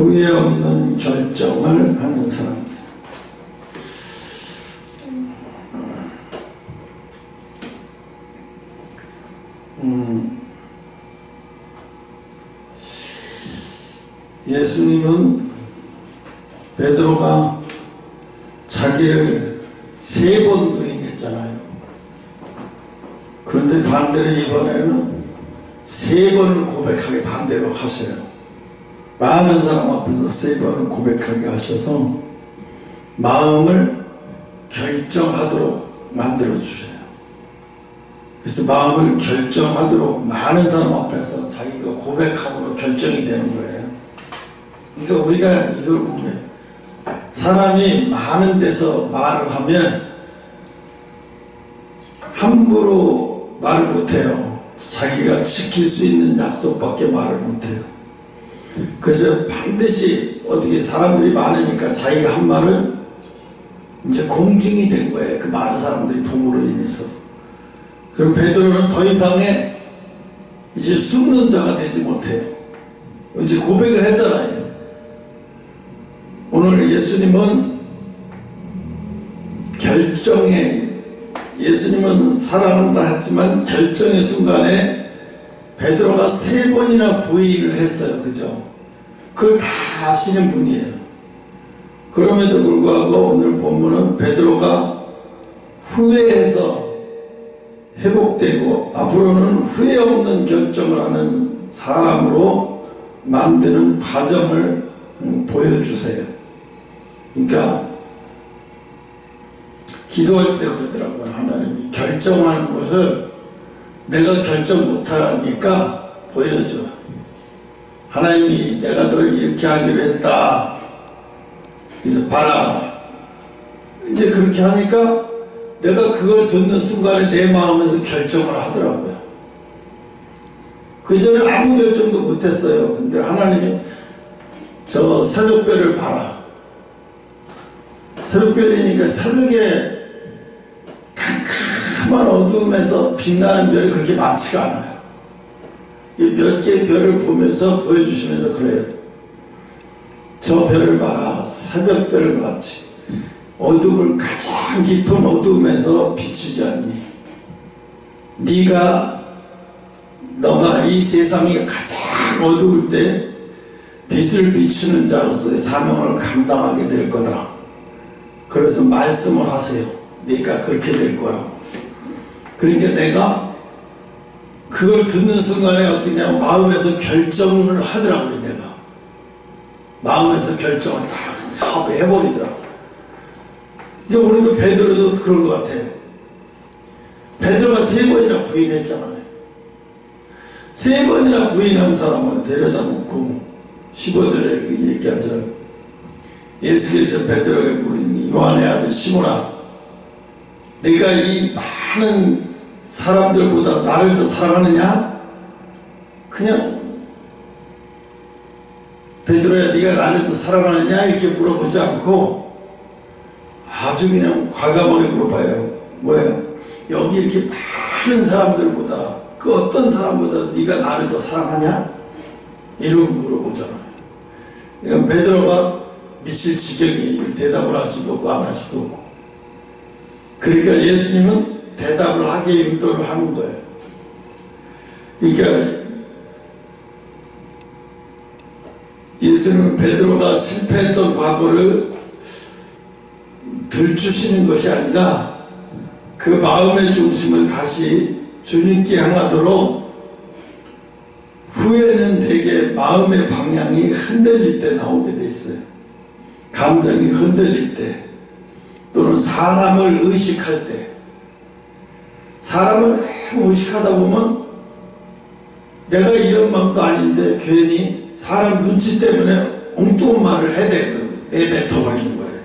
후회 없는 결정을 하는 사람. 예수님은 베드로가 자기를 3번 부인했잖아요. 그런데 반대로 이번에는 3번을 고백하게 반대로 하세요. 많은 사람 앞에서 3번을 고백하게 하셔서 마음을 결정하도록 만들어 주세요. 그래서 마음을 결정하도록 많은 사람 앞에서 자기가 고백함으로 결정이 되는 거예요. 그러니까 우리가 이걸 보면 사람이 많은 데서 말을 하면 함부로 말을 못해요. 자기가 지킬 수 있는 약속밖에 말을 못해요. 그래서 반드시 어떻게 사람들이 많으니까 자기가 한 말은 이제 공증이 된 거예요. 그 많은 사람들이 봄으로 인해서. 그럼 베드로는 더 이상의 이제 숨는 자가 되지 못해요. 이제 고백을 했잖아요. 오늘 예수님은 예수님은 사랑한다 했지만 결정의 순간에 베드로가 3번이나 부인을 했어요. 그죠? 그걸 다 아시는 분이에요. 그럼에도 불구하고 오늘 본문은 베드로가 후회해서 회복되고 앞으로는 후회 없는 결정을 하는 사람으로 만드는 과정을 보여주세요. 그러니까 기도할 때 그러더라고요. 하나님이 결정하는 것을 내가 결정 못하니까 보여줘. 하나님이 내가 널 이렇게 하기로 했다. 그래서 봐라. 이제 그렇게 하니까 내가 그걸 듣는 순간에 내 마음에서 결정을 하더라고요. 그 전에 아무 결정도 못했어요. 근데 하나님이 저 새벽별을 봐라. 새벽별이니까 새벽에 캄캄한 어두움에서 빛나는 별이 그렇게 많지가 않아요. 몇 개의 별을 보면서 보여주시면서 그래요. 저 별을 봐라. 새벽별 같이 어둠을 가장 깊은 어둠에서 비추지 않니. 너가 이 세상이 가장 어두울 때 빛을 비추는 자로서의 사명을 감당하게 될 거다. 그래서 말씀을 하세요. 네가 그렇게 될 거라고. 그러니까 내가 그걸 듣는 순간에 어떠냐, 마음에서 결정을 하더라고요. 내가 마음에서 결정을 다 해버리더라고요. 이제 오늘도 베드로도 그런 것 같아요. 베드로가 3번이나 부인했잖아요. 3번이나 부인한 사람을 데려다 놓고 15절에 얘기하죠. 예수께서 베드로에게 물으니 요한의 아들 시몬아, 내가 이 많은 사람들보다 나를 더 사랑하느냐? 그냥 베드로야 네가 나를 더 사랑하느냐? 이렇게 물어보지 않고 아주 그냥 과감하게 물어봐요. 뭐예요? 여기 이렇게 많은 사람들보다 그 어떤 사람보다 네가 나를 더 사랑하냐? 이러고 물어보잖아요. 그러니까 베드로가 미칠 지경이 대답을 할 수도 없고 안 할 수도 없고, 그러니까 예수님은 대답을 하게 유도를 하는 거예요. 그러니까 예수님은 베드로가 실패했던 과거를 들추시는 것이 아니라 그 마음의 중심을 다시 주님께 향하도록, 후회는 대개 마음의 방향이 흔들릴 때 나오게 돼 있어요. 감정이 흔들릴 때, 또는 사람을 의식할 때. 사람을 너무 의식하다 보면 내가 이런 마음도 아닌데 괜히 사람 눈치 때문에 엉뚱한 말을 내뱉어버리는 거예요.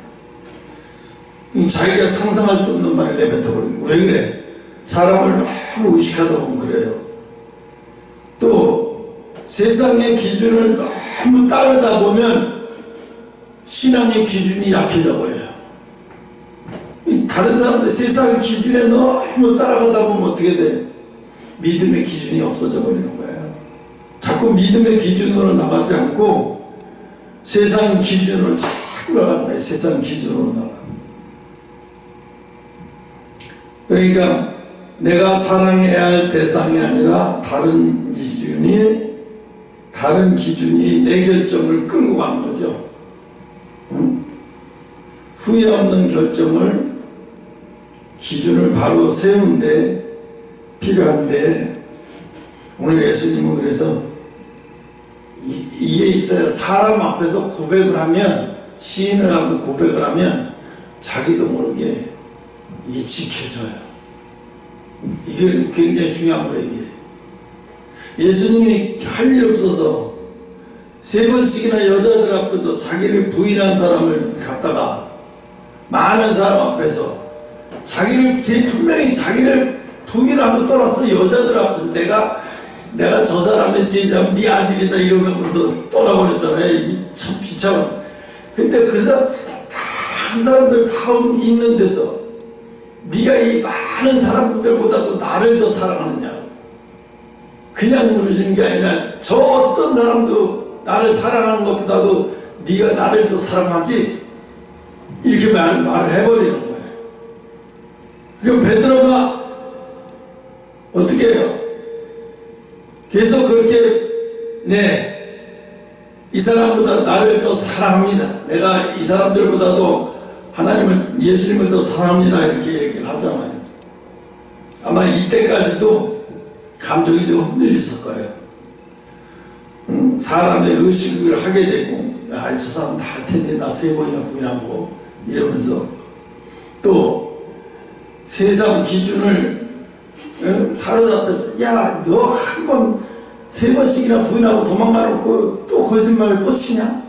자기가 상상할 수 없는 말을 내뱉어버리는 거예요. 왜 그래? 사람을 너무 의식하다 보면 그래요. 또 세상의 기준을 너무 따르다 보면 신앙의 기준이 약해져 버려요. 다른 사람들 세상의 기준에 너무 따라가다 보면 어떻게 돼? 믿음의 기준이 없어져 버리는 거예요. 자꾸 믿음의 기준으로 나가지 않고 세상 기준으로 자꾸 나가는 거예요. 세상 기준으로 나가. 그러니까 내가 사랑해야 할 대상이 아니라 다른 기준이 내 결정을 끌고 가는 거죠. 응? 후회 없는 결정을 기준을 바로 세우는데 필요한데, 오늘 예수님은 그래서 이게 있어요. 사람 앞에서 고백을 하면, 시인을 하고 고백을 하면 자기도 모르게 이게 지켜져요. 이게 굉장히 중요한 거예요. 이게. 예수님이 할 일 없어서 3번씩이나 여자들 앞에서 자기를 부인한 사람을 갖다가 많은 사람 앞에서 분명히 자기를 부인하고 떠났어. 여자들 앞에서 내가 저 사람의 제자면 네 아들이다 이러면서 떠나버렸잖아요. 참 비참한. 근데 그 사람들 다 있는 데서 네가 이 많은 사람들보다도 나를 더 사랑하느냐. 그냥 물으시는 게 아니라 저 어떤 사람도 나를 사랑하는 것보다도 네가 나를 더 사랑하지, 이렇게 말을 해버리는 거예요. 그러니까 베드로가 어떻게 해요? 계속 그렇게 이 사람보다 나를 더 사랑합니다, 내가 이 사람들보다도 하나님을, 예수님을 더 사랑합니다, 이렇게 얘기를 하잖아요. 아마 이때까지도 감정이 좀 흔들렸을 거예요. 사람의 의식을 하게 되고, 저 사람 다 할 텐데 나 3번이나 부인하고 이러면서, 또 세상 기준을 사로잡혀서 야, 너 한 번 3번씩이나 부인하고 도망가놓고 또 거짓말을 또 치냐?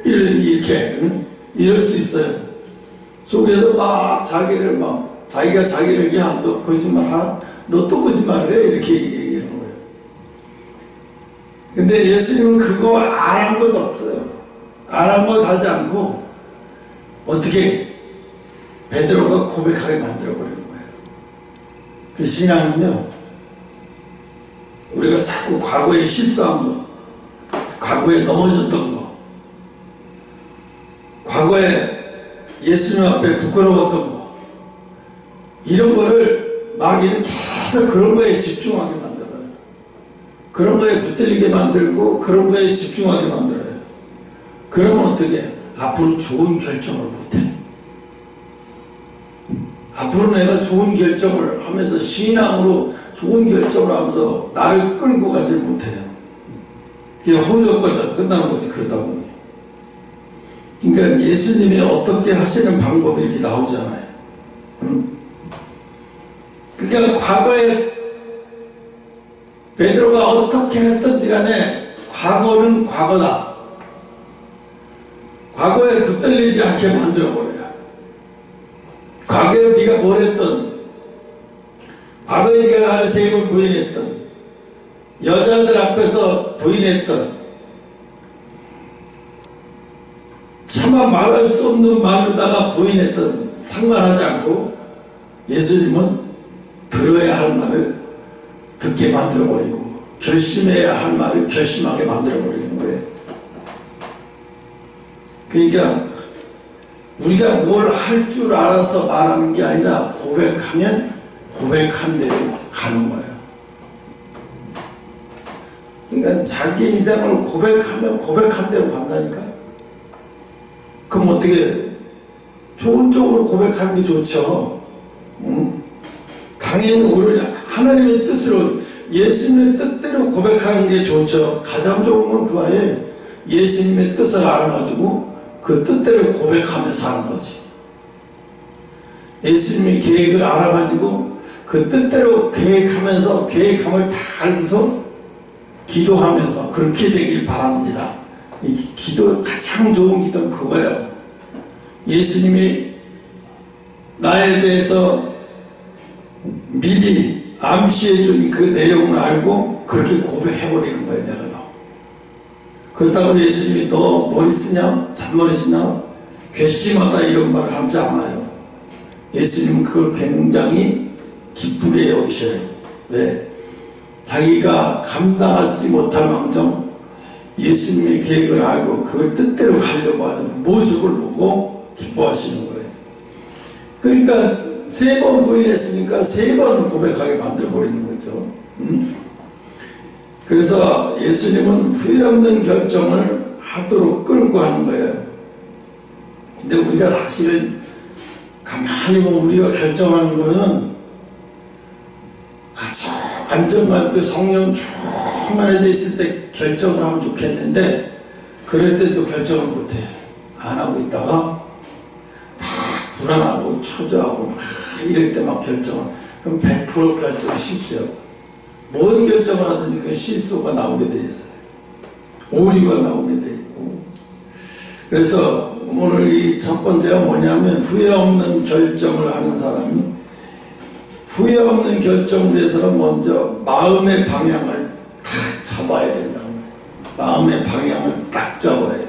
이럴 수 있어요. 속에서 막 자기가 자기를, 야, 너 거짓말 하나? 너 또 거짓말을 해? 이렇게 얘기하는 거예요. 근데 예수님은 그거 아랑곳 없어요. 아랑곳 하지 않고 어떻게 베드로가 고백하게 만들어버리는 거예요. 그 신앙은요, 우리가 자꾸 과거에 실수한 거, 과거에 넘어졌던 거, 과거에 예수님 앞에 부끄러웠던 거, 이런 거를 마귀는 계속 그런 거에 집중하게 만들어요. 그런 거에 붙들리게 만들고 그런 거에 집중하게 만들어요. 그러면 어떻게 해? 앞으로 좋은 결정을 못해. 앞으로 내가 좋은 결정을 하면서, 신앙으로 좋은 결정을 하면서 나를 끌고 가지 못해요. 그게 호적거리다 끝나는 거지, 그러다 보니. 그러니까 예수님이 어떻게 하시는 방법이 이렇게 나오잖아요. 그러니까 과거에 베드로가 어떻게 했든지 간에 과거는 과거다. 과거에 붙들리지 않게 만들어버려요. 과거에 네가 뭘 했든, 과거에 네가 나를 3번 부인했던, 여자들 앞에서 부인했던, 차마 말할 수 없는 말로다가 부인했던, 상관하지 않고 예수님은 들어야 할 말을 듣게 만들어버리고, 결심해야 할 말을 결심하게 만들어버리는 거예요. 그러니까 우리가 뭘 할 줄 알아서 말하는 게 아니라, 고백하면 고백한 대로 가는 거예요. 그러니까 자기 인생을 고백하면 고백한 대로 간다니까. 그럼 어떻게, 좋은 쪽으로 고백하는 게 좋죠. 당연히 우리 하나님의 뜻으로, 예수님의 뜻대로 고백하는 게 좋죠. 가장 좋은 건 그거예요. 예수님의 뜻을 알아가지고 그 뜻대로 고백하며 사는 거지. 예수님의 계획을 알아가지고 그 뜻대로 계획함을 다 알고서 기도하면서 그렇게 되길 바랍니다. 이 기도, 가장 좋은 기도는 그거예요. 예수님이 나에 대해서 미리 암시해 준 그 내용을 알고 그렇게 고백해버리는 거예요, 내가 더. 그렇다고 예수님이 너 머리 쓰냐? 잔머리 쓰냐? 괘씸하다 이런 말을 하지 않아요. 예수님은 그걸 굉장히 기쁘게 여기셔요. 왜? 자기가 감당하지 못할 망정 예수님의 계획을 알고 그걸 뜻대로 가려고 하는 모습을 보고 기뻐하시는 거예요. 그러니까 3번 부인했으니까 3번 고백하게 만들어버리는 거죠. 그래서 예수님은 후회 없는 결정을 하도록 끌고 하는 거예요. 근데 우리가 사실은 가만히 보면 우리가 결정하는 거는 아주 안정감 있고 성령 충만해져 있을 때 결정을 하면 좋겠는데 그럴 때도 결정을 못해. 안 하고 있다가 막 불안하고 초조하고 막 이럴 때 막 결정을, 그럼 100% 결정 실수예요. 뭔 결정을 하든지 그 실수가 나오게 돼 있어요. 오류가 나오게 돼 있고. 그래서 오늘 이 첫 번째가 뭐냐면 후회 없는 결정을 하는 사람이, 후회 없는 결정을 위해서는 먼저 마음의 방향을 딱 잡아야 된다고. 마음의 방향을 딱 잡아야 돼.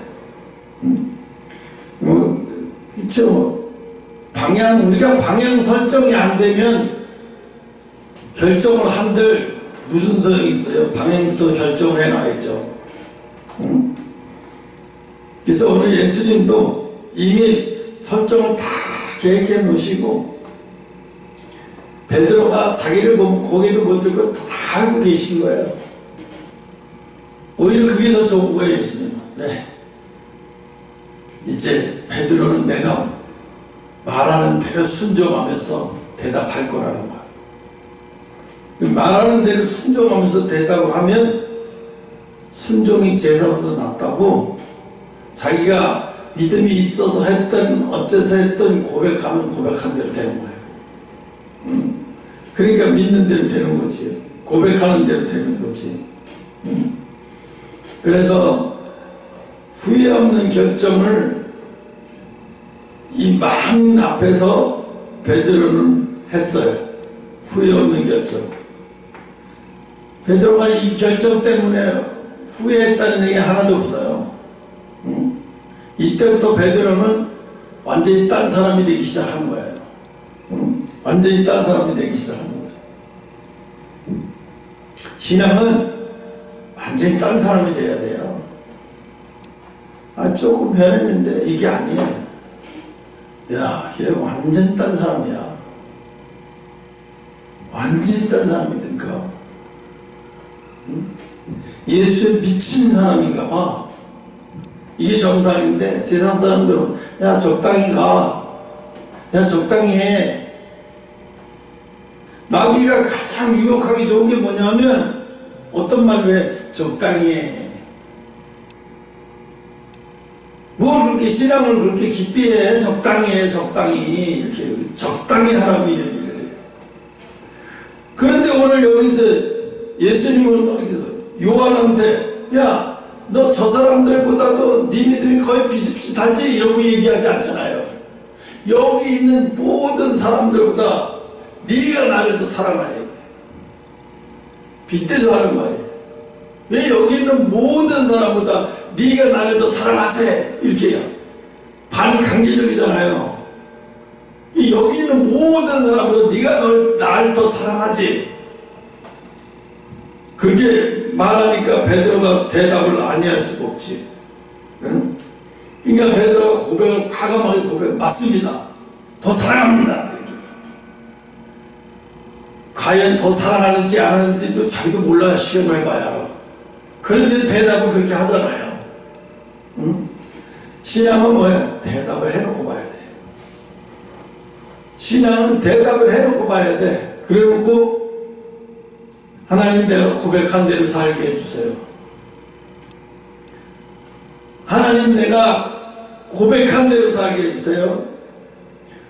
그쵸? 우리가 방향 설정이 안 되면 결정을 한들 무슨 소용이 있어요? 방향부터 결정을 해놔야죠. 그래서 오늘 예수님도 이미 설정을 다 계획해 놓으시고, 베드로가 자기를 보면 고개도 못 들고 다 알고 계신 거예요. 오히려 그게 더 좋은 거예요, 예수님은. 네. 이제 베드로는 내가 말하는 대로 순종하면서 대답할 거라는 거야. 말하는 대로 순종하면서 대답을 하면 순종이 제사보다 낫다고, 자기가 믿음이 있어서 했던 어째서 했던 고백하면 고백한 대로 되는 거예요. 그러니까 믿는 대로 되는 거지. 고백하는 대로 되는 거지. 그래서 후회 없는 결정을 이 만인 앞에서 베드로는 했어요. 후회 없는 결정. 베드로가 이 결정 때문에 후회했다는 얘기 하나도 없어요. 이때부터 베드로는 완전히 딴 사람이 되기 시작한 거예요. 완전히 딴 사람이 되기 시작한 거예요. 신앙은 완전히 딴 사람이 돼야 돼요. 조금 변했는데 이게 아니에요. 야, 얘 완전 딴 사람이야. 완전히 딴 사람이든가. 예수에 미친 사람인가 봐. 이게 정상인데 세상 사람들은 야, 적당히 가. 야, 적당히 해. 마귀가 가장 유혹하기 좋은 게 뭐냐면 어떤 말로 해? 적당히 해. 뭘 그렇게 신앙을 그렇게 깊이 해? 적당히 해, 적당히. 이렇게 적당히 하라고 얘기를 해. 그런데 오늘 여기서 예수님은 요한한테 야, 너 저 사람들보다도 네 믿음이 거의 비슷비슷하지? 이러고 얘기하지 않잖아요. 여기 있는 모든 사람들보다 네가 나를 더 사랑하냐. 빗대서 하는 말이에요. 왜 여기 있는 모든 사람보다 네가 나를 더 사랑하지? 이렇게 해요. 반강제적이잖아요. 여기 있는 모든 사람보다 네가 나를 더 사랑하지? 그렇게 말하니까 베드로가 대답을 아니할 수가 없지. 응? 그러니까 베드로가 고백을 과감하게 맞습니다. 더 사랑합니다. 이렇게. 과연 더 사랑하는지 안 하는지도 자기도 몰라. 시험을 해봐야 알아. 그런데 대답을 그렇게 하잖아요. 응? 신앙은 뭐야? 대답을 해놓고 봐야 돼. 신앙은 대답을 해놓고 봐야 돼. 그래놓고 하나님, 내가 고백한 대로 살게 해주세요. 하나님, 내가 고백한 대로 살게 해주세요.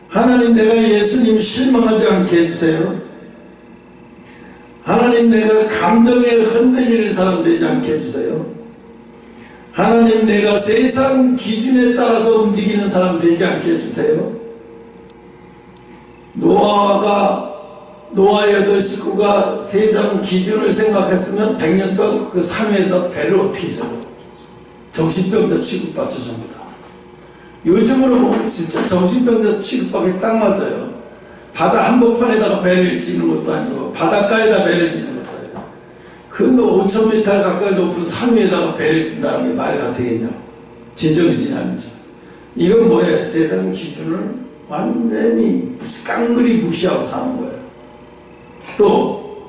하나님, 내가 예수님 실망하지 않게 해주세요. 하나님, 내가 감정에 흔들리는 사람 되지 않게 해주세요. 하나님, 내가 세상 기준에 따라서 움직이는 사람 되지 않게 해주세요. 노아의 8 식구가 세상 기준을 생각했으면 100년 동안 그 삶에다 배를 어떻게 줘요? 정신병자 취급받죠, 전부 다. 요즘으로 보면 진짜 정신병자 취급받기 딱 맞아요. 바다 한복판에다가 배를 짓는 것도 아니고 바닷가에다 배를 짓는 것도 아니고 그 5,000m 가까이 높은 산 위에다가 배를 친다는 게 말이 안 되겠냐. 제정신이 아니죠. 이건 뭐예요? 세상 기준을 완전히 깡그리 무시하고 사는 거예요. 또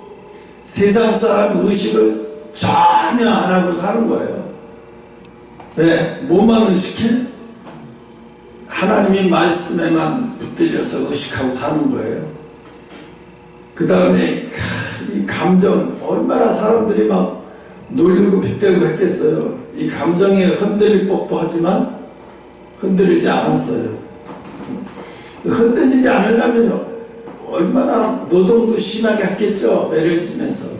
세상 사람 의식을 전혀 안 하고 사는 거예요. 왜? 뭐만 의식해? 하나님의 말씀에만 붙들려서 의식하고 사는 거예요. 그 다음에 이 감정, 얼마나 사람들이 막 놀리고 빗대고 했겠어요. 이 감정에 흔들릴 법도 하지만 흔들리지 않았어요. 흔들리지 않으려면 얼마나 노동도 심하게 했겠죠. 매를 지면서.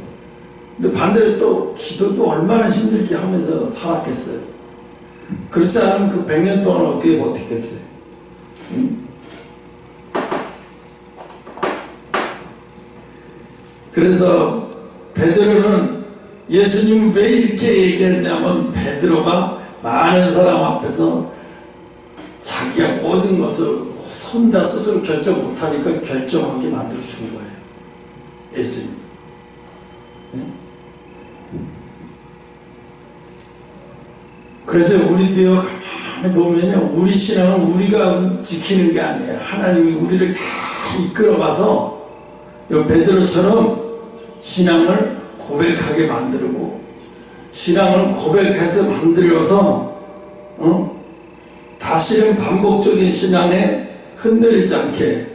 근데 반대로 또 기도도 얼마나 힘들게 하면서 살았겠어요. 그렇지 않으면 그 100년 동안 어떻게 버티겠어요. 그래서 베드로는 예수님이 왜 이렇게 얘기했냐면, 베드로가 많은 사람 앞에서 자기가 모든 것을 혼자 스스로 결정 못하니까 결정하게 만들어 준 거예요. 예수님. 그래서 우리도요, 가만히 보면요, 우리 신앙은 우리가 지키는 게 아니에요. 하나님이 우리를 다 이끌어가서 요 베드로처럼 신앙을 고백하게 만들고, 신앙을 고백해서 만들어서 다시는 반복적인 신앙에 흔들리지 않게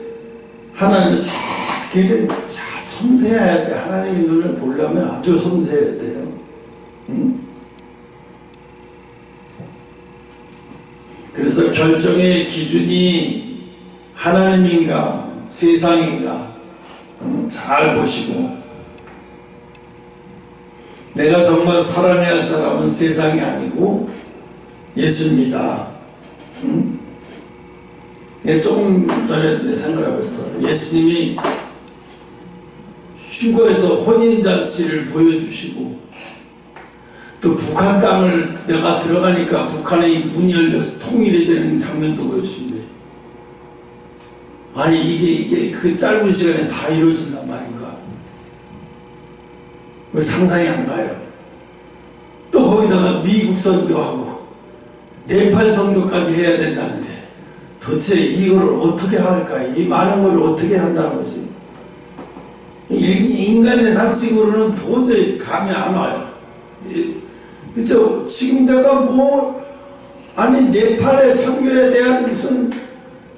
하나님을 잘 섬세해야 돼. 하나님의 눈을 보려면 아주 섬세해야 돼요. 그래서 결정의 기준이 하나님인가 세상인가 잘 보시고, 내가 정말 사랑해야 할 사람은 세상이 아니고 예수입니다. 조금 전에 생각하고 있어요. 예수님이 휴거에서 혼인잔치를 보여주시고, 또 북한 땅을 내가 들어가니까 북한의 문이 열려서 통일이 되는 장면도 보여주신대. 아니 이게 그 짧은 시간에 다 이루어진단 말인가. 왜 상상이 안 가요. 또 거기다가 미국 선교하고 네팔 선교까지 해야 된다는데 도대체 이걸 어떻게 할까? 이 많은 걸 어떻게 한다는 거지. 인간의 상식으로는 도저히 감이 안 와요. 그죠? 지금 내가 아니 네팔의 선교에 대한 무슨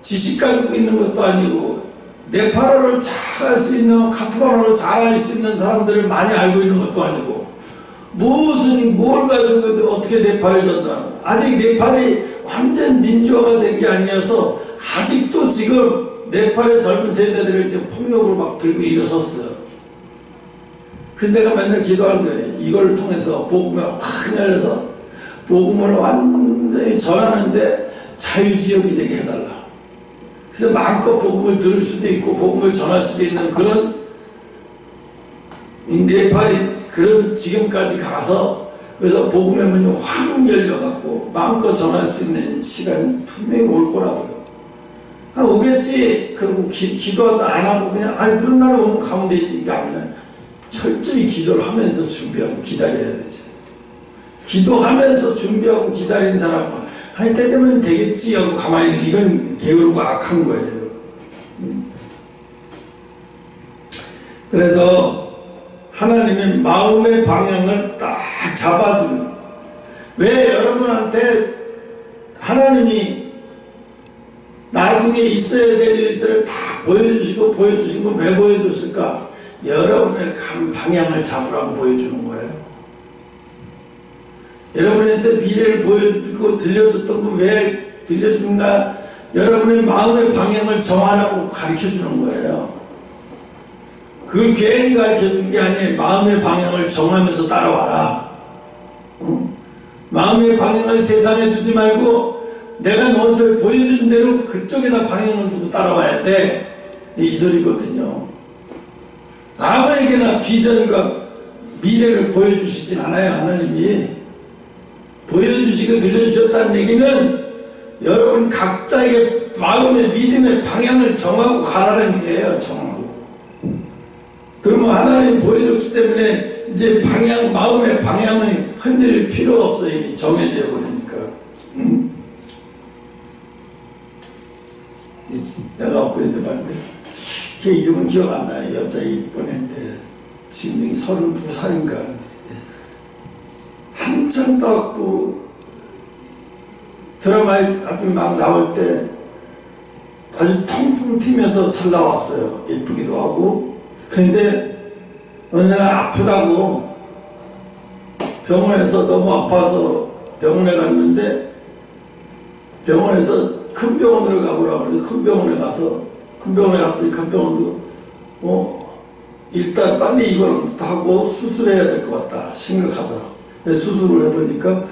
지식 가지고 있는 것도 아니고, 네팔어를 잘 알 수 있는, 카타르만어를 잘 알 수 있는 사람들을 많이 알고 있는 것도 아니고, 뭘 가지고 어떻게 네팔을 전다. 아직 네팔이 완전 민주화가 된 게 아니어서 아직도 지금 네팔의 젊은 세대들을 이제 폭력으로 막 들고 일어섰어요. 그래서 내가 맨날 기도하는 거예요. 이걸 통해서 복음을 확 열려서 복음을 완전히 전하는데 자유지역이 되게 해달라. 그래서 마음껏 복음을 들을 수도 있고 복음을 전할 수도 있는 그런, 이 네팔이 그런 지금까지 가서, 그래서 복음의 문이 확 열려갖고 마음껏 전할 수 있는 시간이 분명히 올 거라고요. 오겠지. 그리고 기도도 안 하고 그냥 그런 날은 오면 가면 되지. 이게 아니라 철저히 기도를 하면서 준비하고 기다려야 되지. 기도하면서 준비하고 기다리는 사람은 때 되면 되겠지 하고 가만히 있는, 이건 게으르고 악한 거예요. 그래서 하나님의 마음의 방향을 딱 잡아주는, 왜 여러분한테 하나님이 나중에 있어야 될 일들을 다 보여주신 건 왜 보여줬을까? 여러분의 방향을 잡으라고 보여주는 거예요. 여러분한테 미래를 보여주고 들려줬던 거 왜 들려준가? 여러분의 마음의 방향을 정하라고 가르쳐주는 거예요. 그걸 괜히 가르쳐준 게 아니에요. 마음의 방향을 정하면서 따라와라. 마음의 방향을 세상에 두지 말고 내가 너한테 보여준 대로 그쪽에다 방향을 두고 따라와야 돼. 이 소리거든요. 아무에게나 비전과 미래를 보여주시진 않아요. 하나님이 보여주시고 들려주셨다는 얘기는 여러분 각자의 마음의 믿음의 방향을 정하고 가라는 얘기예요. 정하고. 그러면 하나님이 보여줬기 때문에 이제 마음의 방향을 흔들 필요가 없어요. 이미 정해져 버리니까. 내가 엊그제 봤는데, 걔 이름은 기억 안 나요. 여자 이쁜 애인데, 지금 32살인가. 한참 떠갖고, 드라마에 아주 막 나올 때, 아주 통풍 튀면서 잘 나왔어요. 예쁘기도 하고. 그런데 어느 날 아프다고 병원에서 너무 아파서 병원에 갔는데, 병원에서 큰 병원으로 가보라고 그래서 큰 병원에 가서, 큰 병원에 갔더니 큰 병원도 일단 빨리 이걸 하고 수술해야 될 것 같다, 심각하다. 수술을 해보니까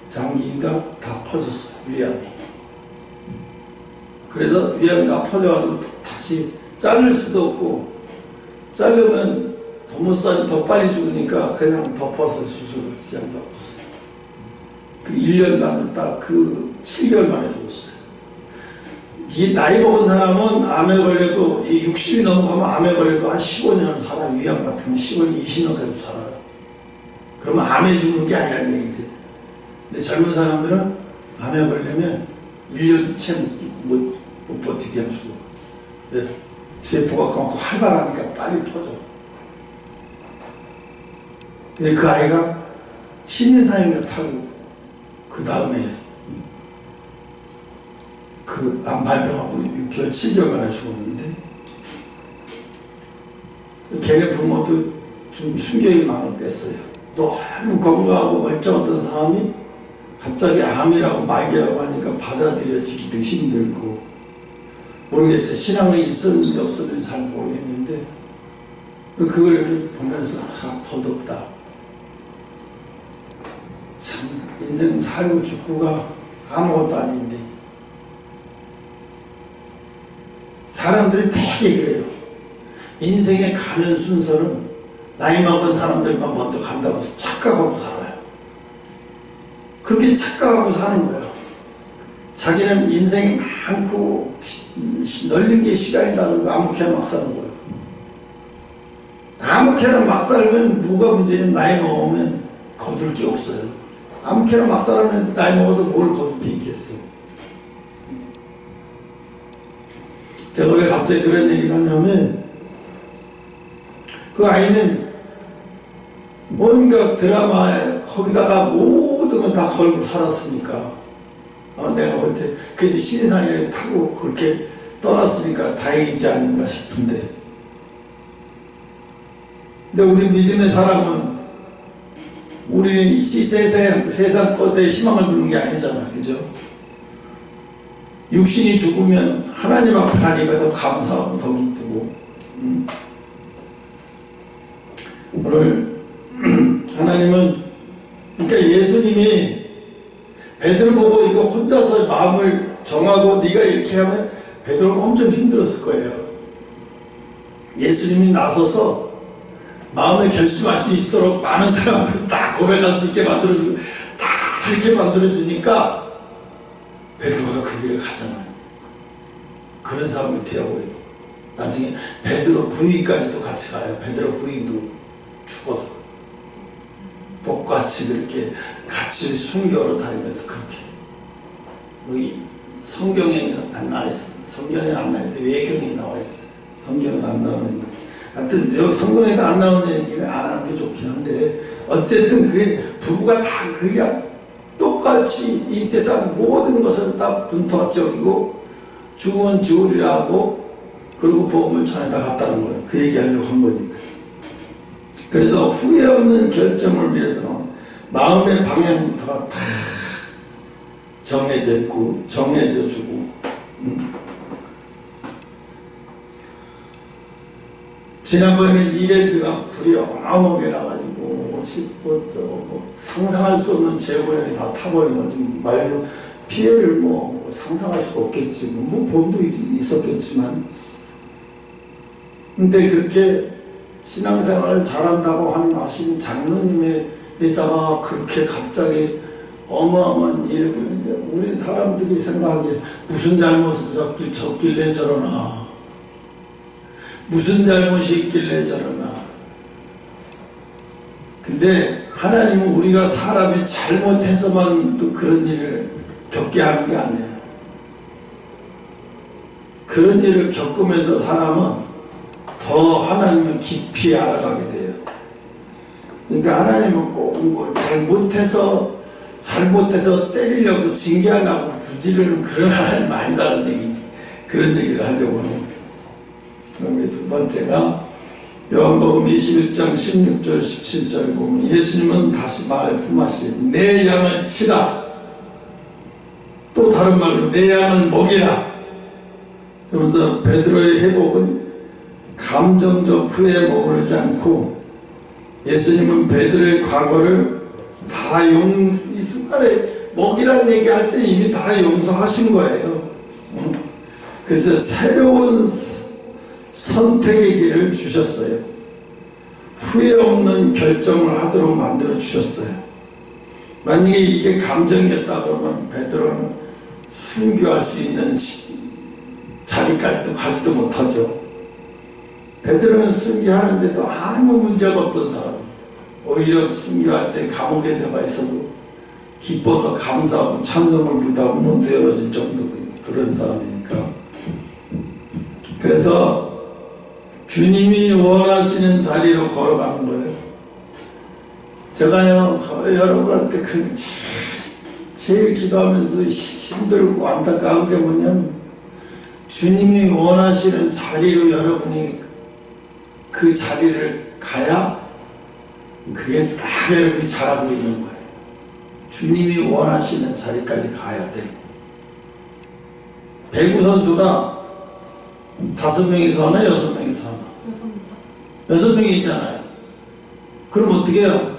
장기가 다 퍼졌어요. 위암이. 그래서 위암이 다 퍼져가지고 다시 자를 수도 없고, 자르면 도무산이 더 빨리 죽으니까 그냥 덮어서 수술을 그냥 덮었어요. 그 1년간 딱 그 7개월 만에 죽었어요. 이 나이 먹은 사람은 암에 걸려도, 이 60이 넘어가면 암에 걸려도 한 15년 살아. 위암 같은 건 15년, 20년까지 살아요. 그러면 암에 죽는 게 아니라는 얘기지. 근데 젊은 사람들은 암에 걸리면 1년 채 못 버티게 그냥 죽어. 왜? 세포가 그만큼 활발하니까 빨리 퍼져. 근데 그 아이가 신인사인가 타고, 그 다음에 그 암 발병하고 6개월, 7개월 만에 죽었는데, 걔네 부모도 좀 충격이 많았겠어요. 너무 건강하고 멀쩡하던 사람이 갑자기 암이라고 말기라고 하니까 받아들여지기도 힘들고, 모르겠어요. 신앙이 있었는지 없었는지 잘 모르겠는데, 그걸 이렇게 보면서 더덥다. 참 인생 살고 죽고가 아무것도 아닌데, 사람들이 되게 그래요. 인생에 가는 순서는 나이 먹은 사람들만 먼저 간다고 착각하고 살아요. 그렇게 착각하고 사는 거예요. 자기는 인생이 많고 널린 게 시간이다 그러고 아무렇게나 막 사는 거예요. 아무렇게나 막 살면 뭐가 문제냐. 나이 먹으면 거둘 게 없어요. 아무렇게나 막 살면 나이 먹어서 뭘 거둘 게 있겠어요. 제가 왜 갑자기 그런 얘기를 하냐면, 그 아이는 뭔가 드라마에 거기다가 모든 걸 다 걸고 살았으니까, 내가 볼 때 그래도 신상이를 타고 그렇게 떠났으니까 다행이지 않는가 싶은데, 근데 우리 믿음의 사람은, 우리는 이 세상 것에 희망을 두는 게 아니잖아. 그죠? 육신이 죽으면 하나님 앞에 가니까 더 감사하고 더 기쁘고, 오늘 하나님은, 그러니까 예수님이 베드로 보고 이거 혼자서 마음을 정하고 네가 이렇게 하면 베드로가 엄청 힘들었을 거예요. 예수님이 나서서 마음을 결심할 수 있도록 많은 사람 앞에서 다 고백할 수 있게 만들어주고 다 이렇게 만들어주니까 베드로가 그 길을 가잖아요. 그런 사람이 되어버리고, 나중에 베드로 부인까지도 같이 가요. 베드로 부인도 죽어서 똑같이 그렇게 같이 순교로 다니면서 그렇게, 성경에는 안 나와있어요. 성경에 안 나와있는데 외경에 나와있어요. 성경은 안 나오는 거. 하여튼 여기 성경에도 안 나오는 얘기를 안 하는 게 좋긴 한데, 어쨌든 그게 부부가 다 그냥 똑같이 이 세상 모든 것을 다 분투적이고 죽으면 죽으리라 하고, 그리고 복음을 전에다 갔다는 거예요. 그 얘기하려고 한 거니까. 그래서 후회 없는 결정을 위해서는 마음의 방향부터가 다 정해져 있고 정해져 주고, 지난번에 이랜드가 불이 어마어마하게 나가지고 상상할 수 없는 재고량이 다 타버려가지고, 말도 피해를 상상할 수가 없겠지. 보험도 있었겠지만, 근데 그렇게 신앙생활을 잘한다고 하신 장로님의 의사가 그렇게 갑자기 어마어마한 일을 보는데, 우리 사람들이 생각하기에 무슨 잘못을 졌길래 저러나, 무슨 잘못이 있길래 저러나. 근데 하나님은 우리가 사람이 잘못해서만 또 그런 일을 겪게 하는 게 아니에요. 그런 일을 겪으면서 사람은 더 하나님을 깊이 알아가게 돼요. 그러니까 하나님은 꼭 뭐 잘못해서 때리려고 징계하려고 부지르는 그런 하나님 아니라는 얘기지. 그런 얘기를 하려고 하는 거예요. 그다음에 두 번째가 요한복음 21장 16절 17절 보면 예수님은 다시 말씀하시니 내 양을 치라. 또 다른 말로 내 양을 먹이라. 그러면서 베드로의 회복은 감정적 후회에 머무르지 않고 예수님은 베드로의 과거를 다 이 순간에 먹이라는 얘기할 때 이미 다 용서하신 거예요. 그래서 새로운 선택의 길을 주셨어요. 후회 없는 결정을 하도록 만들어 주셨어요. 만약에 이게 감정이었다 그러면 베드로는 순교할 수 있는 자리까지도 가지도 못하죠. 베드로는 순교하는데도 아무 문제가 없던 사람이에요. 오히려 순교할 때 감옥에 들어가 있어도 기뻐서 감사하고 찬송을 부르다 문도 열어질 정도로 그런 사람이니까. 그래서 주님이 원하시는 자리로 걸어가는 거예요. 제가요 여러분한테 제일 기도하면서 힘들고 안타까운 게 뭐냐면 주님이 원하시는 자리로 여러분이 그 자리를 가야 그게 딱 여러분이 잘하고 있는 거예요. 주님이 원하시는 자리까지 가야 돼요. 배구 선수가 5명이서 하나 6명이서 하나? 6명이 있잖아요. 그럼 어떻게 해요?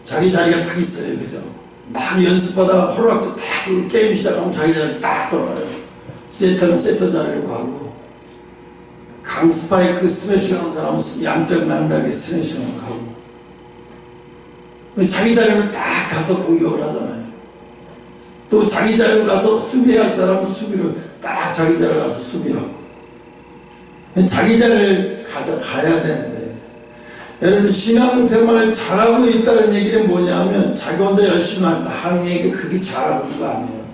자기 자리가 딱 있어요. 그죠? 막 연습하다가 호락도 딱 게임 시작하면 자기 자리 딱 돌아가요. 세터는 세터 자리로 가고 강스파이크 스매싱 하는 사람은 양쪽 남다르게 스매싱을 가고 자기 자리를 딱 가서 공격을 하잖아요. 또 자기 자리로 가서 수비할 사람은 수비를 딱 자기 자리로 가서 수비하고 자기 자리를 가야 되는데 여러분 신앙생활을 잘하고 있다는 얘기는 뭐냐면 자기 혼자 열심히 하는 얘기 그게 잘하고 있는 거 아니에요.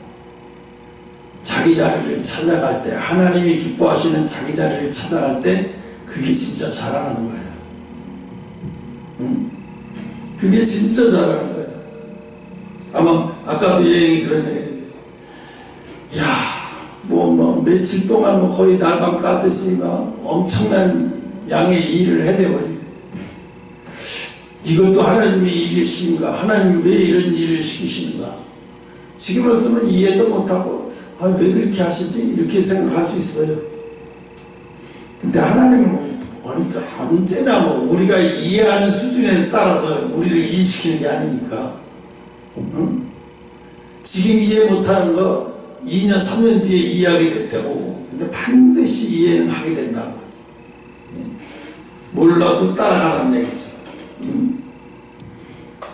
자기 자리를 찾아갈 때 하나님이 기뻐하시는 자기 자리를 찾아갈 때 그게 진짜 잘하는 거예요. 응? 그게 진짜 잘하는 거예요. 아마 아까도 얘기 그런 얘기인데 야 뭐 며칠 동안 거의 날밤 까듯이 엄청난 양의 일을 해내버리고 이것도 하나님의 일이신가? 하나님이 왜 이런 일을 시키시는가? 지금으로서는 이해도 못하고 왜 그렇게 하시지? 이렇게 생각할 수 있어요. 근데 하나님은 언제나 우리가 이해하는 수준에 따라서 우리를 이해시키는 게 아니니까. 응? 지금 이해 못하는 거 2년 3년 뒤에 이해하게 될 테고 근데 반드시 이해는 하게 된다는 거지. 몰라도 따라가라는 얘기죠.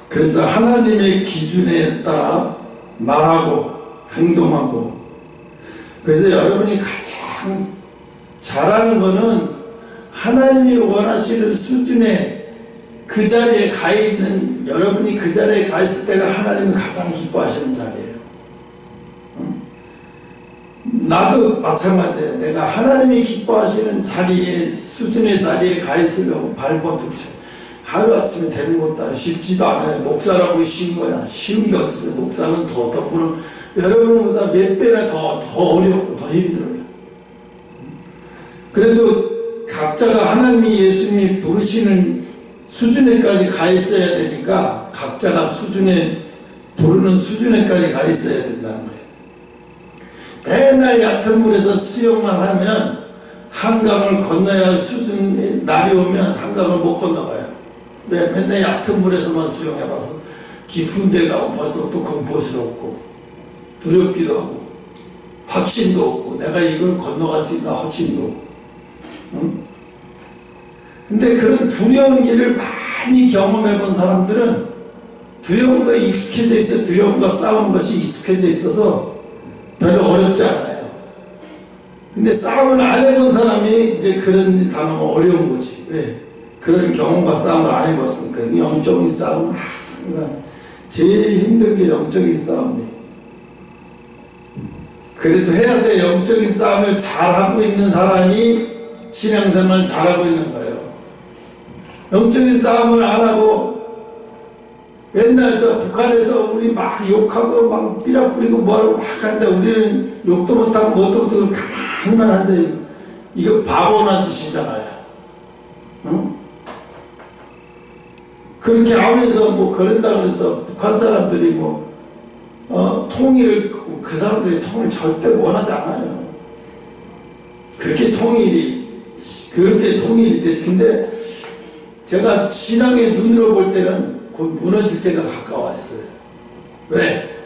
그래서 하나님의 기준에 따라 말하고 행동하고 그래서 여러분이 가장 잘하는 거는 하나님이 원하시는 수준에 그 자리에 가 있는 여러분이 그 자리에 가 있을 때가 하나님이 가장 기뻐하시는 자리예요. 응? 나도 마찬가지예요. 내가 하나님이 기뻐하시는 자리에 수준의 자리에 가 있으려고 발버둥 하루아침에 되는 것도 쉽지도 않아요. 목사라고 쉬운 거야. 쉬운 게 어딨어요. 목사는 더구나 여러분보다 몇 배나 더 어렵고 더 힘들어요. 그래도 각자가 하나님이 예수님이 부르시는 수준에까지 가 있어야 되니까 각자가 부르는 수준에까지 가 있어야 된다는 거예요. 맨날 얕은 물에서 수영만 하면 한강을 건너야 할 수준에 날이 오면 한강을 못 건너가요. 왜? 맨날 얕은 물에서만 수영해봐서 깊은 데 가면 벌써부터 공포스럽고 두렵기도 하고 확신도 없고 내가 이걸 건너갈 수 있나 확신도 없고 응? 근데 그런 두려운 길을 많이 경험해 본 사람들은 두려운 거에 익숙해져 있어요. 두려움과 싸우는 것이 익숙해져 있어서 별로 어렵지 않아요. 근데 싸움을 안 해본 사람이 이제 그런 단어가 어려운 거지. 왜? 그런 경험과 싸움을 안 해봤으니까. 이 영적인 싸움은 항상 제일 힘든 게 영적인 싸움이에요. 그래도 해야 돼. 영적인 싸움을 잘하고 있는 사람이 신앙생활을 잘하고 있는 거예요. 영적인 싸움을 안 하고 맨날 저 북한에서 우리 막 욕하고 막 삐락 뿌리고 뭐라고 막 하는데 우리는 욕도 못하고 뭣도 못하고 가만히만 한데 이거 바보나 짓이잖아요. 응? 그렇게 하면서 뭐 그런다 그래서 북한 사람들이 뭐 통일을, 그 사람들이 통일 절대 원하지 않아요. 그렇게 통일이 되지. 근데 제가 신앙의 눈으로 볼 때는 곧 무너질 때가 가까웠어요. 왜?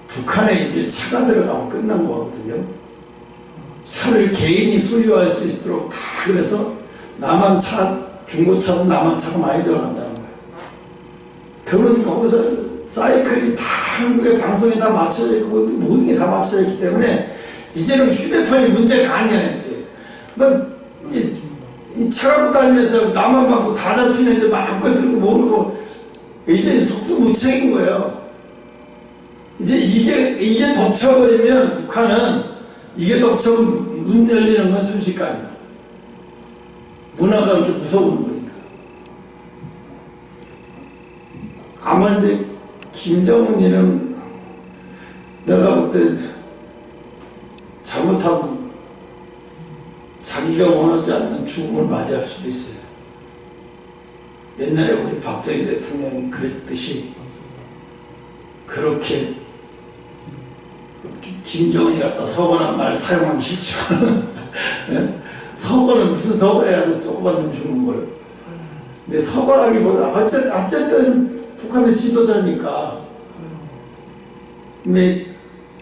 북한에 이제 차가 들어가면 끝난 거거든요. 차를 개인이 소유할 수 있도록 다, 그래서 남한 차, 중고차도 남한 차가 많이 들어간다는 거예요. 그러면 거기서 사이클이 다 한국의 방송에 다 맞춰져 있고 모든 게 다 맞춰져 있기 때문에 이제는 휴대폰이 문제가 아니야. 이제 이 차 갖고 다니면서 나만 받고 다 잡히는데 마음껏 들고 모르고 이제 속수무책인 거예요. 이제 이게 덮쳐버리면 북한은 이게 덮쳐면 문 열리는 건 순식간이에요. 문화가 그렇게 무서운 거니까. 아마 이제 김정은이는 내가 볼 때 잘못하면 자기가 원하지 않는 죽음을 맞이할 수도 있어요. 옛날에 우리 박정희 대통령이 그랬듯이 그렇게 김정은이 갖다 서거란 말 사용하기 싫지만 서거는 무슨 서거야, 조그만 놈 주는 걸. 근데 서거라기보다 어쨌든 북한의 지도자니까 근데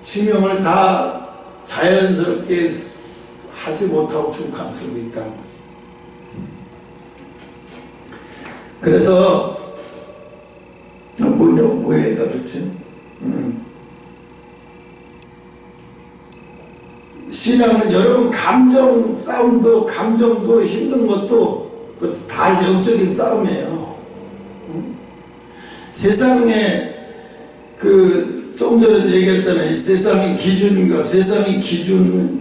지명을 다 자연스럽게 하지 못하고 죽을 가능성이 있다는 거지. 그래서 뭐 해야 그렇지? 신앙은 여러분 감정 싸움도, 감정도 힘든 것도 그것도 다 영적인 싸움이에요. 세상에 좀 전에도 얘기했잖아요. 세상의 기준인가, 세상의 기준,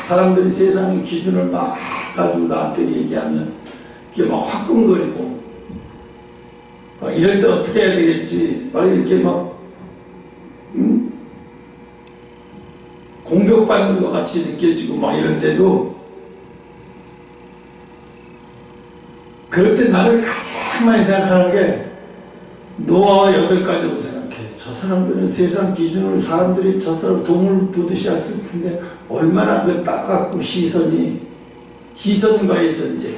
사람들이 세상의 기준을 막 가지고 나한테 얘기하면 그게 막 화끈거리고 막 이럴 때 어떻게 해야 되겠지 막 이렇게 막 공격받는 것 같이 느껴지고 막 이럴 때도, 그럴 때 나는 가장 많이 생각하는 게 노아와 8가지라고 생각해. 저 사람들은 세상 기준으로 사람들이 저 사람 동물 보듯이 했을 텐데 얼마나 그 따갑고 희선과의 전쟁,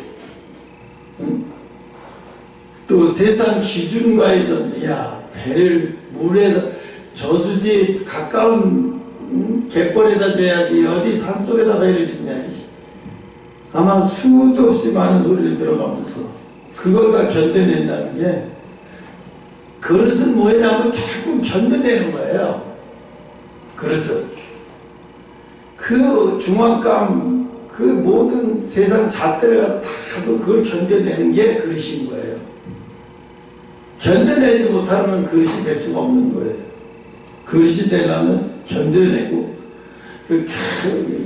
또 세상 기준과의 전쟁. 야, 배를 물에다, 저수지에 가까운 갯벌에다 줘야지 어디 산속에다 배를 짓냐. 아마 수도 없이 많은 소리를 들어가면서 그걸 다 견뎌낸다는 게, 그릇은 뭐냐면 결국 견뎌내는 거예요. 그릇은 그 중압감, 그 모든 세상 잣대를 다도 그걸 견뎌내는 게 그릇인 거예요. 견뎌내지 못하면 그릇이 될 수가 없는 거예요. 그릇이 되려면 견뎌내고, 그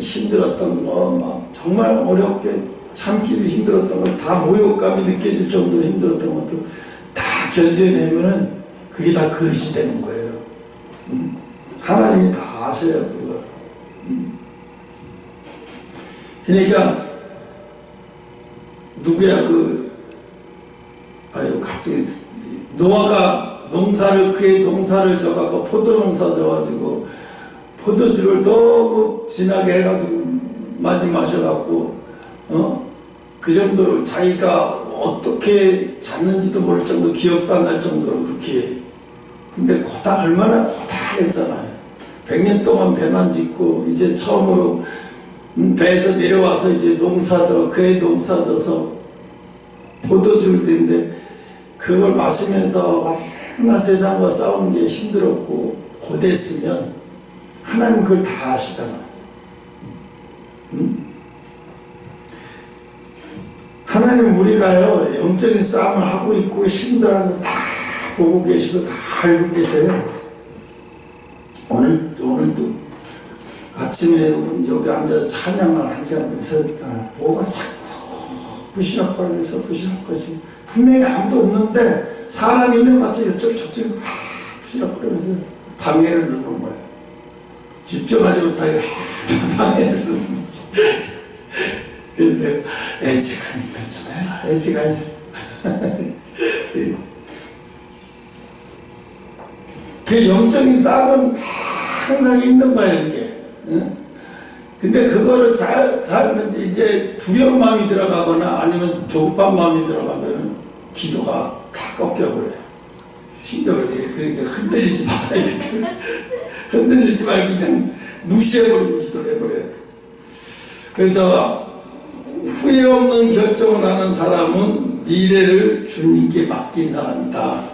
힘들었던 거, 막 정말 어렵게 참기도 힘들었던 걸 다 모욕감이 느껴질 정도로 힘들었던 것도 다 견뎌내면은 그게 다 그릇이 되는 거예요. 하나님이 다 아셔요, 그거. 그러니까 누구야 갑자기 노아가 그의 농사를 져가지고 포도농사 져가지고 포도주를 너무 진하게 해가지고 많이 마셔갖고 그 정도로 자기가 어떻게 잤는지도 모를 정도로 기억도 안 날 정도로 그렇게. 근데 얼마나 고단했잖아요. 100년 동안 배만 짓고 이제 처음으로 배에서 내려와서 이제 그의 농사져서 포도주를 댄데 그걸 마시면서 얼마나 세상과 싸우는 게 힘들었고 고됐으면 하나님 그걸 다 아시잖아. 하나님 하나님 우리가요 영적인 싸움을 하고 있고 힘들어하는 거 다 보고 계시고 다 알고 계세요. 오늘도 아침에 여기 앉아서 찬양을 한 시간 있었다. 뭐가 자꾸 부시럭거리면서 부시럭거리지. 분명히 아무도 없는데 사람이 있는 것 같이 저쪽에서 부시럭거리면서 방해를 넣는 거예요. 집중하지 못하게 방해를 넣는 거지. 그런데 애지간히면 좀 해라. 애지간히. 그 영적인 싸움은 항상 있는 거야 이게. 근데 그거를 잘 이제 두려운 마음이 들어가거나 아니면 조급한 마음이 들어가면 기도가 다 꺾여버려요. 심정을 그러니까 흔들리지 말아야 돼. 흔들리지 말고 그냥 무시해버리고 기도를 해버려야 돼. 그래서 후회 없는 결정을 하는 사람은 미래를 주님께 맡긴 사람이다.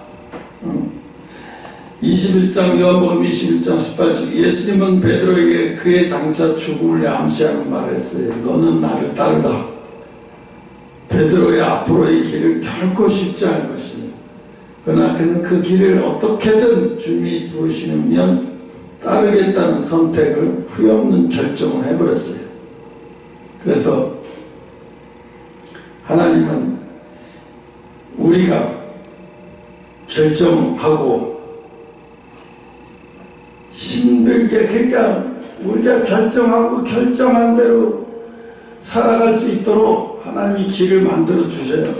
21장 요한복음 21장 18절 예수님은 베드로에게 그의 장차 죽음을 암시하는 말을 했어요. 너는 나를 따르라. 베드로의 앞으로의 길을 결코 쉽지 않을 것이니 그러나 그는 그 길을 어떻게든 주님이 부르시면 따르겠다는 선택을 후회 없는 결정을 해버렸어요. 그래서 하나님은 우리가 결정하고 힘들게 그러니까 우리가 결정하고 결정한 대로 살아갈 수 있도록 하나님이 길을 만들어 주셔요.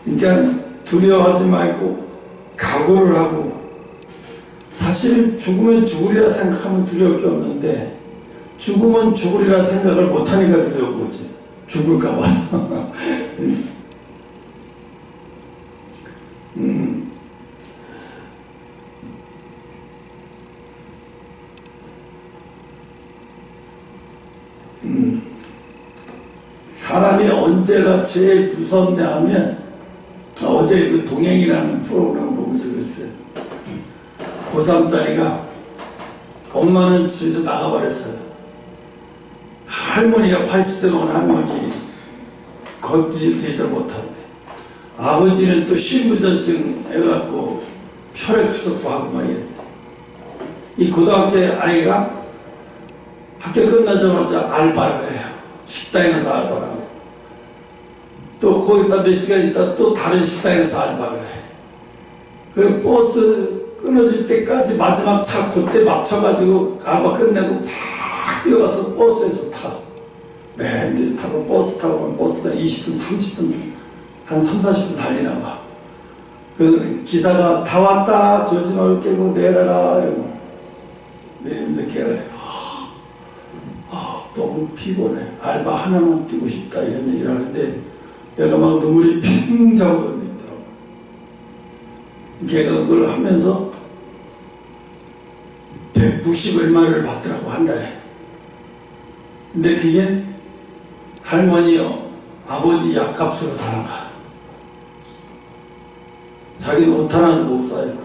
그러니까 두려워하지 말고 각오를 하고 사실 죽으면 죽으리라 생각하면 두려울 게 없는데 죽으면 죽으리라 생각을 못하니까 두려운 거지. 죽을까 봐. 사람이 언제가 제일 무섭냐 하면 어제 그 동행이라는 프로그램을 보면서 그랬어요. 고3짜리가 엄마는 집에서 나가버렸어요. 할머니가 80대 먹은 할머니 걷지도 못하는데 아버지는 또 신부전증 해갖고 혈액투석도 하고 막 이랬는데 이 고등학교 아이가 학교 끝나자마자 알바를 해요. 식당에 가서 알바를 하고 또 거기다 몇 시간 있다 또 다른 식당에 가서 알바를 해. 그리고 버스 끊어질 때까지 마지막 차 그때 맞춰가지고 알바 끝내고 막 뛰어가서 버스에서 타. 맨 뒤에 타고 버스 타고 버스가 20분 30분 한 3, 40분 달리나 봐. 그 기사가 다 왔다 조지마루 깨고 내려라 이러고 내리는데 걔가 너무 피곤해. 알바 하나만 뛰고 싶다 이런 얘기를 하는데 내가 막 눈물이 핑 하고 흘리더라고. 걔가 그걸 하면서 190 얼마를 받더라고 한 달에. 근데 그게 할머니요 아버지 약값으로 다 나가. 자기는 옷 하나도 못 사요.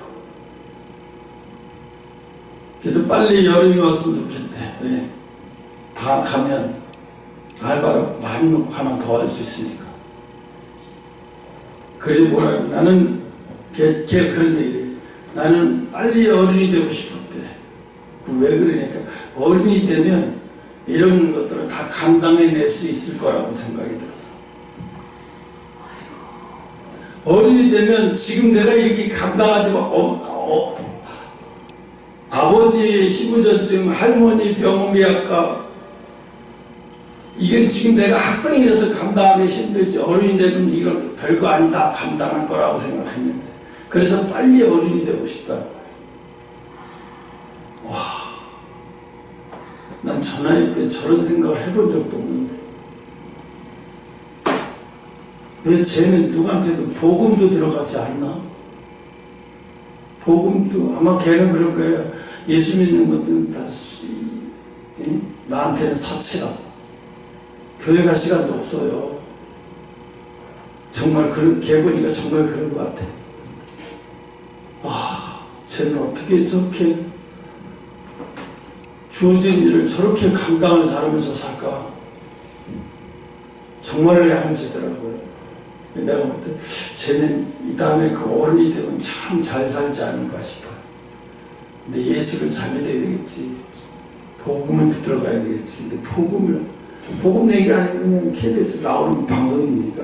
그래서 빨리 여름이 왔으면 좋겠대. 왜? 다 가면 알바로 마음 놓고 하나 더 할 수 있으니까. 그래서 뭐라고 나는 걔 그런 얘기를 나는 빨리 어른이 되고 싶었대. 왜 그러니까 어른이 되면 이런 것들을 다 감당해낼 수 있을 거라고 생각이 들었어. 어른이 되면 지금 내가 이렇게 감당하지 마. 아버지 신부전증, 할머니 병원비약값 이게 지금 내가 학생이라서 감당하기 힘들지 어른이 되면 이건 별거 아니다 감당할 거라고 생각했는데 그래서 빨리 어른이 되고 싶다. 와, 난 저 나이 때 저런 생각을 해본 적도 없는데 왜 쟤는 누구한테도 복음도 들어가지 않나? 복음도 아마 걔는 그럴 거예요. 예수 믿는 것들은 다 나한테는 사치라고. 교회 갈 시간도 없어요. 정말 걔 보니까 정말 그런 것 같아. 쟤는 어떻게 저렇게 주어진 일을 저렇게 감당을 잘하면서 살까? 정말로 야무지더라고요. 내가 볼 때 쟤는 이 다음에 그 어른이 되면 참 잘 살지 않을까 싶어요. 근데 예수를 잘 믿어야 되겠지. 복음을 들어가야 되겠지. 근데 복음 얘기 아니고 그냥 KBS 나오는 방송이니까.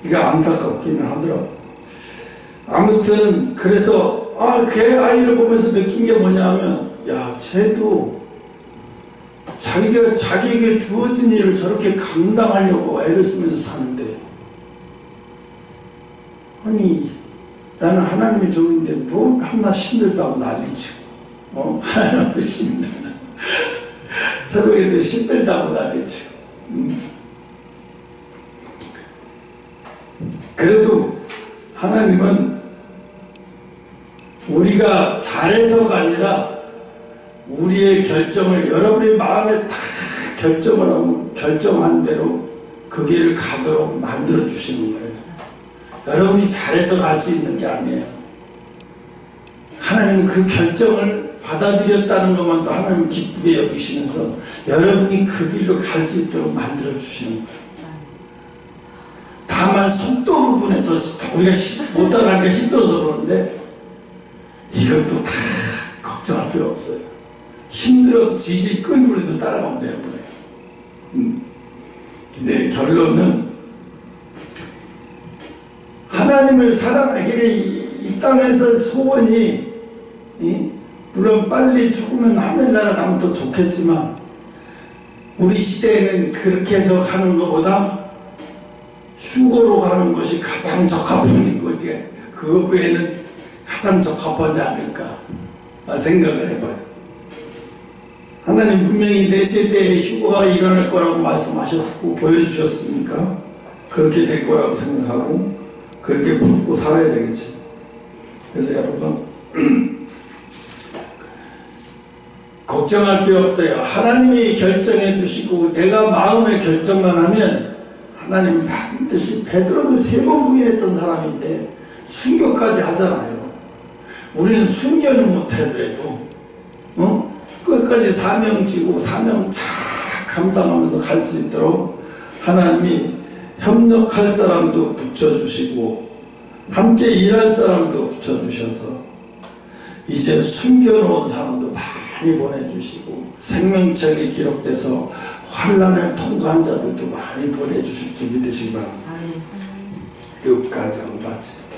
이게 안타깝기는 하더라고. 아무튼 그래서 걔 아이를 보면서 느낀 게 뭐냐면, 야, 쟤도 자기에게 주어진 일을 저렇게 감당하려고 애를 쓰면서 사는데, 아니 나는 하나님의 종인데 뭐 하나 힘들다고 난리치고, 하나님 앞에 힘들다 서로에도 힘들다고 난리치고. 그래도 하나님은 우리가 잘해서가 아니라 우리의 결정을, 여러분의 마음에 다 결정을 하고 결정한 대로 그 길을 가도록 만들어 주시는 거예요. 여러분이 잘해서 갈 수 있는 게 아니에요. 하나님은 그 결정을 받아들였다는 것만도 하나님은 기쁘게 여기시면서 여러분이 그 길로 갈 수 있도록 만들어 주시는 거예요. 다만 속도 부분에서 우리가 못 따라가기가 힘들어서 그러는데, 이것도 다 걱정할 필요 없어요. 힘들어도 지지 끈으로도 따라가면 되는 거예요. 근데 결론은 하나님을 사랑하게, 이 땅에서 소원이 물론 빨리 죽으면 하늘나라 가면 더 좋겠지만, 우리 시대에는 그렇게 해서 가는 것보다 휴거로 가는 것이 가장 적합한 거지. 그것 외에는 가장 적합하지 않을까 생각을 해봐요. 하나님 분명히 내 세대에 휴거가 일어날 거라고 말씀하셨고 보여주셨으니까 그렇게 될 거라고 생각하고 그렇게 품고 살아야 되겠죠. 그래서 여러분 걱정할 필요 없어요. 하나님이 결정해 주시고 내가 마음의 결정만 하면 하나님 반드시, 베드로도 3번 부인했던 사람인데 순교까지 하잖아요. 우리는 순교는 못하더라도 끝까지 사명 지고 사명 잘 감당하면서 갈 수 있도록 하나님이 협력할 사람도 붙여주시고 함께 일할 사람도 붙여주셔서 이제 숨겨놓은 사람도 많이 보내주시고 생명책에 기록돼서 환난을 통과한 자들도 많이 보내주실 줄 믿으시기 바랍니다. 여기까지 하고 마칩니다.